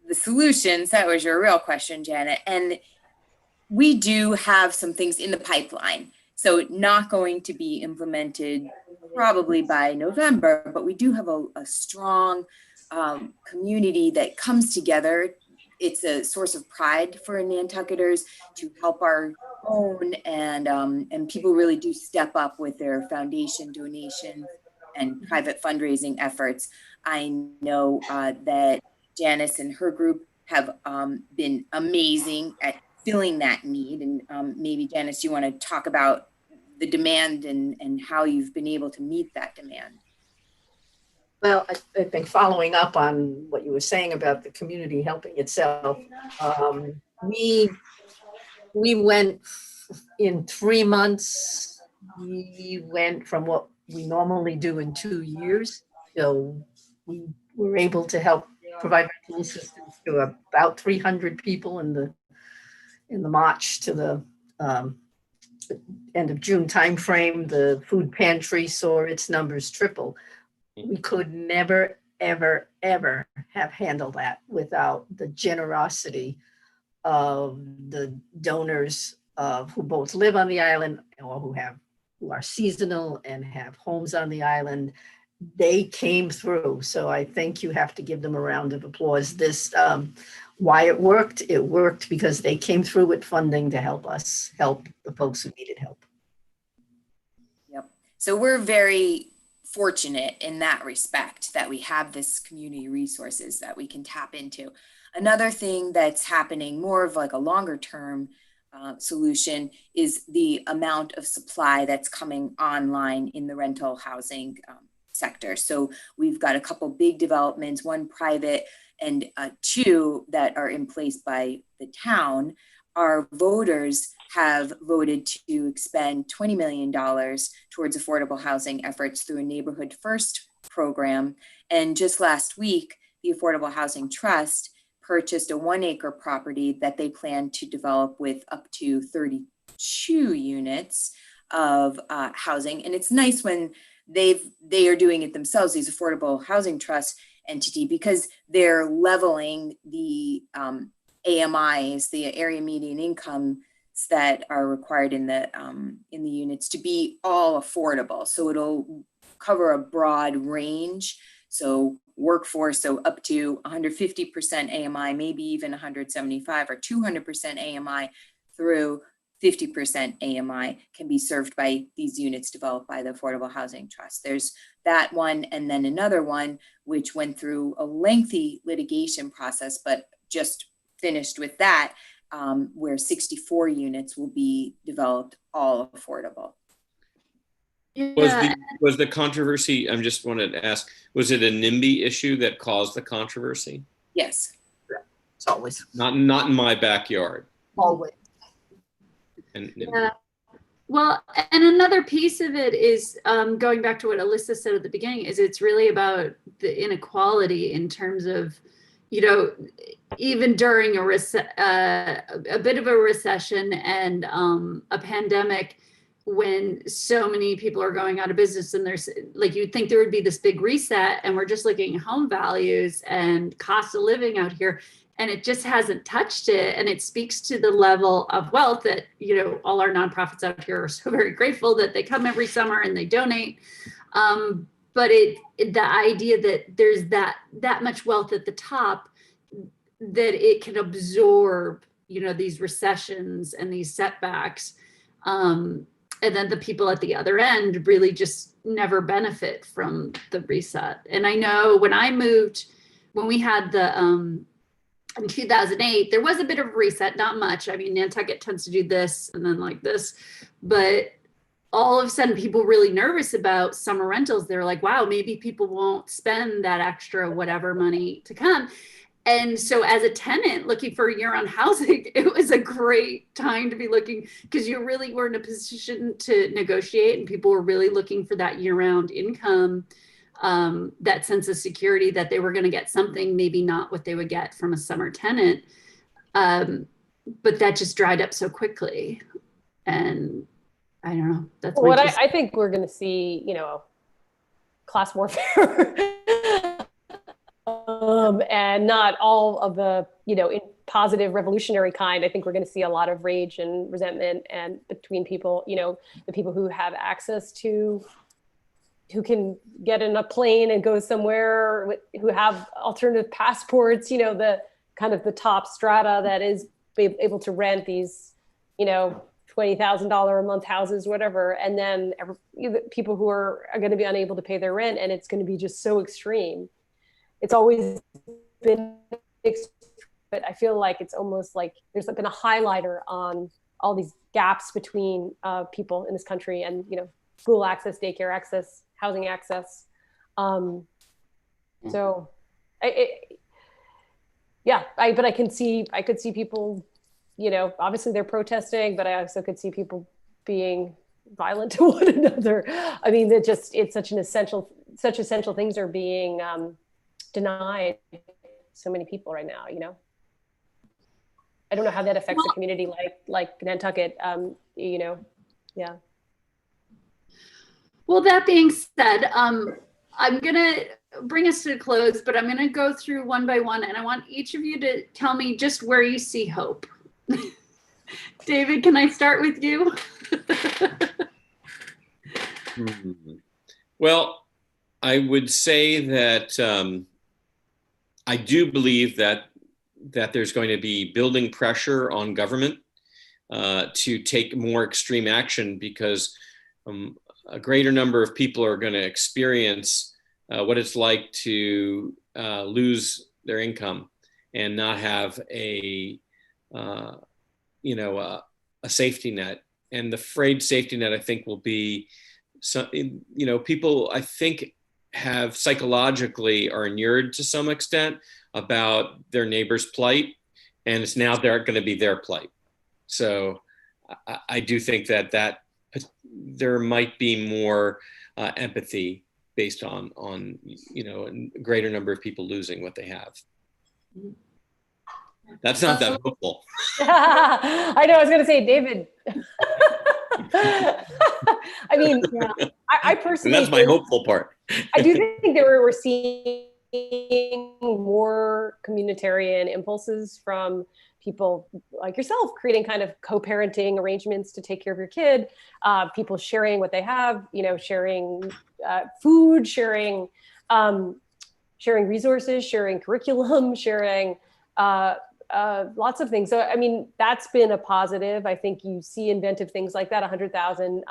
The solutions, that was your real question, Janet. And we do have some things in the pipeline. So not going to be implemented probably by November, but we do have a strong community that comes together. It's a source of pride for Nantucketers to help our own, and people really do step up with their foundation donations and private fundraising efforts. I know that Janis and her group have been amazing at filling that need. And maybe Janis, you want to talk about the demand and how you've been able to meet that demand? Well, I think following up on what you were saying about the community helping itself, we went in 3 months, we went from what we normally do in 2 years. So we were able to help provide rental assistance to about 300 people in the March to the end of June timeframe. The food pantry saw its numbers triple. We could never, ever, ever have handled that without the generosity of the donors who both live on the island or who are seasonal and have homes on the island. They came through. So I think you have to give them a round of applause. This, why it worked because they came through with funding to help us help the folks who needed help. Yep. So we're very fortunate in that respect that we have this community resources that we can tap into. Another thing that's happening, more of like a longer term solution, is the amount of supply that's coming online in the rental housing sector. So we've got a couple big developments, one private and two that are in place by the town. Our voters have voted to expend $20 million towards affordable housing efforts through a Neighborhood First program. And just last week, the Affordable Housing Trust purchased a 1-acre property that they plan to develop with up to 32 units of housing. And it's nice when they are doing it themselves, these Affordable Housing Trust entity, because they're leveling the AMIs, the area median incomes that are required in the units to be all affordable. So it'll cover a broad range. So workforce, so up to 150% AMI, maybe even 175 or 200% AMI through 50% AMI can be served by these units developed by the Affordable Housing Trust. There's that one, and then another one which went through a lengthy litigation process, but just finished with that, where 64 units will be developed, all affordable. Yeah. Was the controversy, I just wanted to ask, was it a NIMBY issue that caused the controversy? Yes. It's always. Not in my backyard. Always. Yeah. Well, and another piece of it is going back to what Alissa said at the beginning, is it's really about the inequality in terms of, you know, even during a bit of a recession and a pandemic, when so many people are going out of business, and there's, like, you'd think there would be this big reset, and we're just looking at home values and cost of living out here, and it just hasn't touched it. And it speaks to the level of wealth that, you know, all our nonprofits out here are so very grateful that they come every summer and they donate. But the idea that there's that much wealth at the top, that it can absorb, you know, these recessions and these setbacks. And then the people at the other end really just never benefit from the reset. And I know when I moved, when we had the, in 2008, there was a bit of a reset, not much. I mean, Nantucket tends to do this and then like this, but all of a sudden people really nervous about summer rentals. They're like, wow, maybe people won't spend that extra whatever money to come. And so as a tenant looking for year-round housing, it was a great time to be looking, because you really were in a position to negotiate, and people were really looking for that year-round income, that sense of security that they were going to get something, maybe not what they would get from a summer tenant. But that just dried up so quickly. And I don't know. That's what I think we're going to see, class warfare. And not all of the, in positive revolutionary kind. I think we're going to see a lot of rage and resentment and between people, the people who have access to, who can get in a plane and go somewhere, who have alternative passports, the kind of the top strata that is able to rent these, $20,000 a month houses, whatever. And then people who are going to be unable to pay their rent, and it's going to be just so extreme. It's always been, but I feel like it's almost like there's been a highlighter on all these gaps between people in this country, and school access, daycare access, housing access. So, but I could see people, obviously they're protesting, but I also could see people being violent to one another. I mean, it's such essential things are being denied so many people right now, I don't know how that affects a community like Nantucket, yeah. Well, that being said, I'm gonna bring us to a close, but I'm gonna go through one by one, and I want each of you to tell me just where you see hope. David, can I start with you? Well, I would say that I do believe that there's going to be building pressure on government to take more extreme action, because a greater number of people are going to experience what it's like to lose their income and not have a safety net. And the frayed safety net, I think, will be people, I think, have psychologically are inured to some extent about their neighbor's plight, and it's now they're going to be their plight. So I do think that there might be more empathy based on a greater number of people losing what they have. That's not that hopeful. I know, I was going to say, David. I mean, I personally. And that's my hopeful part. I do think that we're seeing more communitarian impulses from people like yourself, creating kind of co-parenting arrangements to take care of your kid, people sharing what they have, sharing food, sharing resources, sharing curriculum, sharing lots of things. So, I mean, that's been a positive. I think you see inventive things like that, 100,000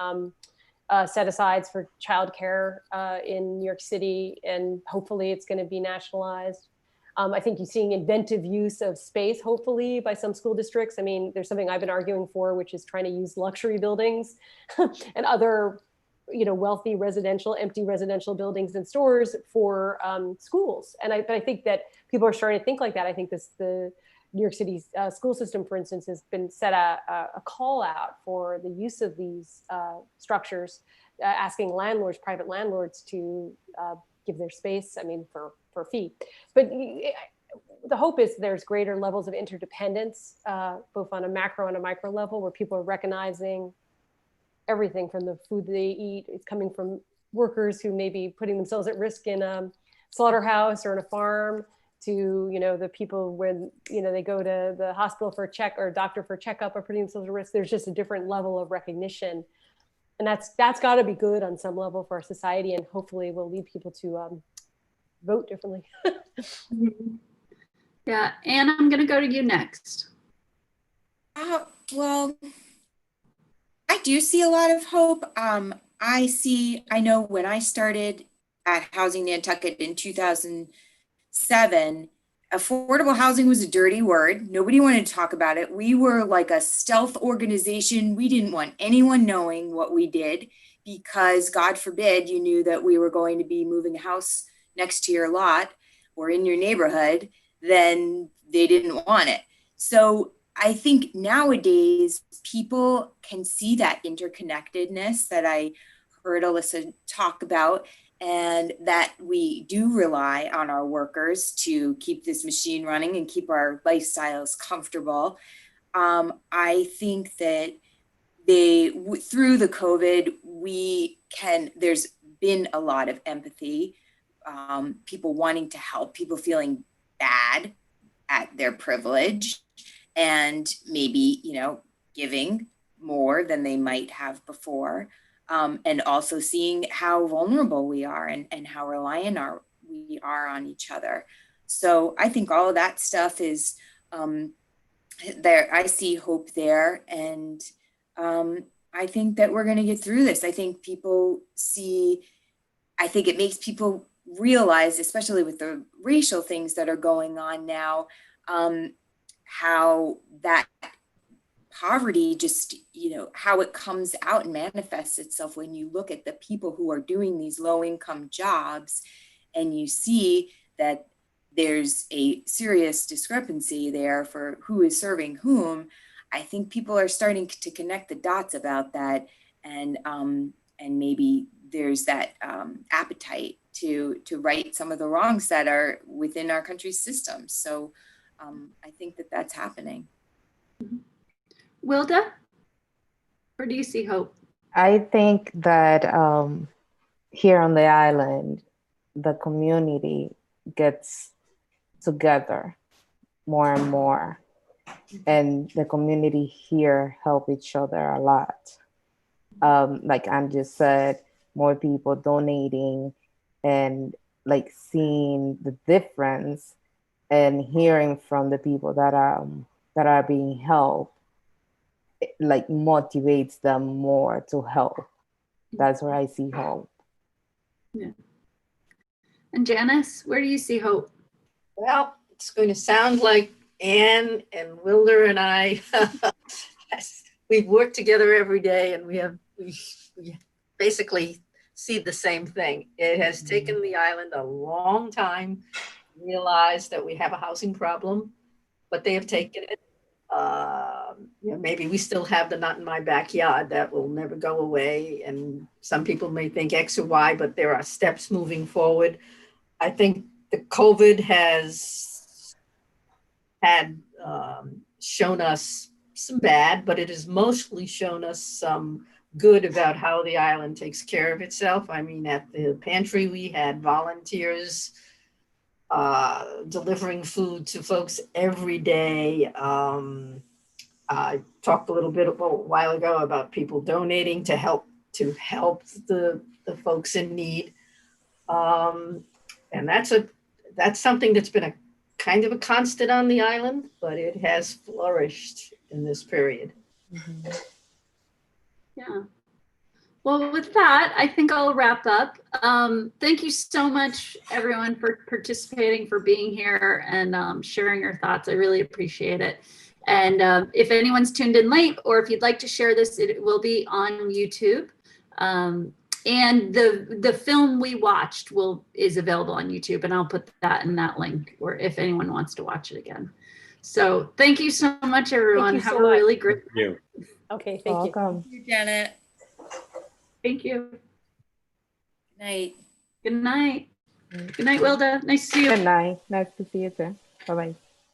set-asides for childcare in New York City, and hopefully it's going to be nationalized. I think you're seeing inventive use of space, hopefully, by some school districts. I mean, there's something I've been arguing for, which is trying to use luxury buildings and other, wealthy empty residential buildings and stores for schools. And I think that people are starting to think like that. I think the New York City's school system, for instance, has been set a call out for the use of these structures, asking private landlords to give their space, for a fee. But the hope is there's greater levels of interdependence, both on a macro and a micro level, where people are recognizing everything from the food they eat is coming from workers who may be putting themselves at risk in a slaughterhouse or in a farm, to the people when they go to the hospital for a check or doctor for a checkup, are putting themselves at risk. There's just a different level of recognition, and that's got to be good on some level for our society, and hopefully will lead people to vote differently. Yeah, Anne, I'm going to go to you next. Well, I do see a lot of hope. I know when I started at Housing Nantucket in 2007, affordable housing was a dirty word. Nobody wanted to talk about it. We were like a stealth organization. We didn't want anyone knowing what we did because, God forbid, you knew that we were going to be moving a house next to your lot or in your neighborhood, then they didn't want it. So I think nowadays people can see that interconnectedness that I heard Alissa talk about, and that we do rely on our workers to keep this machine running and keep our lifestyles comfortable. I think that through the COVID, there's been a lot of empathy, people wanting to help, people feeling bad at their privilege, and maybe, giving more than they might have before. And also seeing how vulnerable we are and how reliant we are on each other. So I think all of that stuff is there. I see hope there. And I think that we're going to get through this. I think it makes people realize, especially with the racial things that are going on now, how that poverty just, how it comes out and manifests itself when you look at the people who are doing these low income jobs and you see that there's a serious discrepancy there for who is serving whom. I think people are starting to connect the dots about that, and maybe there's that appetite to right some of the wrongs that are within our country's system. So I think that that's happening. Wilda, where do you see hope? I think that here on the island, the community gets together more and more, and the community here help each other a lot. Like Andrew said, more people donating and like seeing the difference and hearing from the people that are being helped, it, like, motivates them more to help. That's where I see hope. Yeah. And Janis, where do you see hope? Well, it's going to sound like Anne and Wilda and I, we've worked together every day, and we basically see the same thing. It has taken the island a long time to realize that we have a housing problem, but they have taken it. Maybe we still have the not in my backyard that will never go away, and some people may think X or Y, but there are steps moving forward. I think the COVID has had shown us some bad, but it has mostly shown us some good about how the island takes care of itself. I mean, at the pantry, we had volunteers delivering food to folks every day. I talked a little bit a while ago about people donating to help the folks in need. And that's something that's been a kind of a constant on the island, but it has flourished in this period. Mm-hmm. Yeah. Well, with that, I think I'll wrap up. Thank you so much, everyone, for participating, for being here and sharing your thoughts. I really appreciate it. And if anyone's tuned in late, or if you'd like to share this, it will be on YouTube. And the film we watched is available on YouTube, and I'll put that in that link, or if anyone wants to watch it again. So thank you so much, everyone. Have a really great night. Okay, thank you. Thank you, Janet. Thank you. Good night. Good night. Good night, Wilda. Nice to see you. Good night. Nice to see you too. Bye-bye.